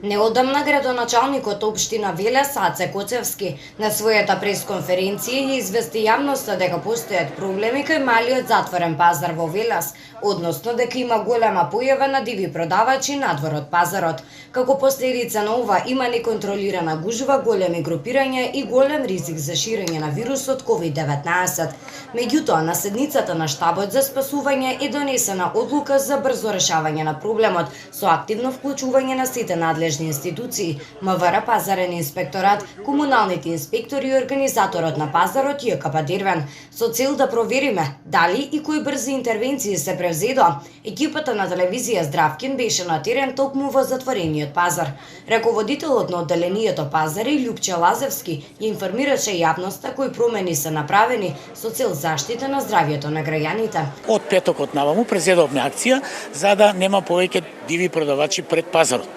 Неодамна градоначалникот општина Велес Аце Коцевски на својата пресконференција ја извести јавноста дека постојат проблеми кај малиот затворен пазар во Велес, односно дека има голема појава на диви продавачи надвор од пазарот. Како последица на ова има неконтролирана гужва, големи групирања и голем ризик за ширење на вирусот COVID-19. Меѓутоа, на седницата на штабот за спасување е донесена одлука за брзо решавање на проблемот со активно вклучување на сите надлежни институции, МВР, пазарен инспекторат, комуналните инспектори и организаторот на пазарот ЈКП Дервен, со цел да провериме дали и кои брзи интервенции се превзедоа. Екипата на телевизија Здравкин беше на терен токму во затворениот пазар. Раководителот на одделението пазари Љупче Лазевски ја информираше јавноста кои промени се направени со цел заштита на здравјето на граѓаните. Од петокот наваму презедовме акција за да нема повеќе диви продавачи пред пазарот.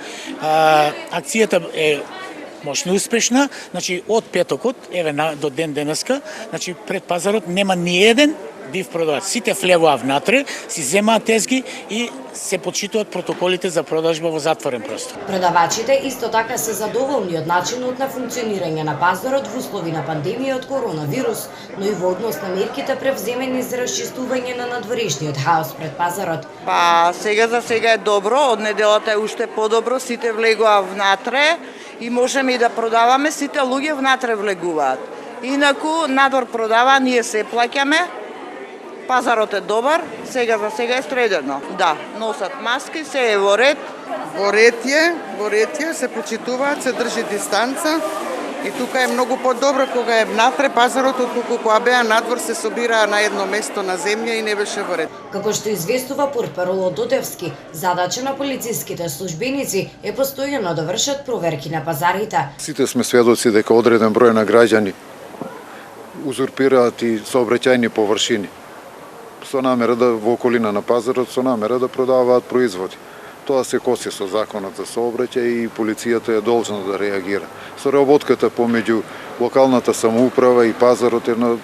Акцијата е мощно успешна, значи од петокот до ден денеска, значи пред пазарот нема ни еден див продавач. Сите влегуваа внатре, си земаат тезги и се почитуваат протоколите за продажба во затворен простор. Продавачите исто така се задоволни од начинот на функционирање на пазарот во услови на пандемија од коронавирус, но и во однос на мерките превземени за расчистување на надворешниот хаос пред пазарот. Сега за сега е добро, од неделата е уште подобро, сите влегуваа внатре и можеме и да продаваме, сите луѓе внатре влегуваат. Инаку надвор продава, ние се плаќаме. Пазарот е добар, сега за сега е средено. Да, носат маски, се е во ред. Во ред е, се почитуваат, се држи дистанца и тука е многу подобро кога е внатре пазарот отколку кога беа надвор се собираа на едно место на земја и не беше во ред. Како што известува портпаролот Додевски, задача на полициските службеници е постојано да вршат проверки на пазарите. Сите сме сведоци дека одреден број на граѓани узурпираат и сообраќајни површини со намера да во околина на пазарот, со намера да продаваат производи. Тоа се коси со законот за сообраќај и полицијата е должна да реагира. Соработката помеѓу локалната самоуправа и пазарот е на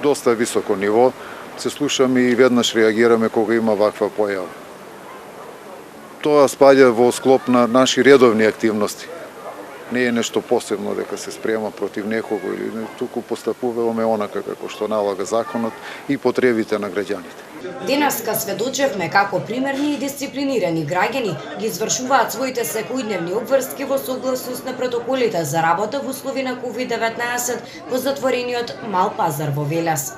доста високо ниво. Се слушаме и веднаш реагираме кога има ваква појава. Тоа спаѓа во склоп на наши редовни активности. Не е нешто посебно дека се спрема против некого или туку постапуваме онака како што налага законот и потребите на граѓаните. Денеска сведочевме како примерни и дисциплинирани граѓани ги извршуваат своите секојдневни обврски во согласност на протоколите за работа во услови на COVID-19 во затворениот мал пазар во Велес.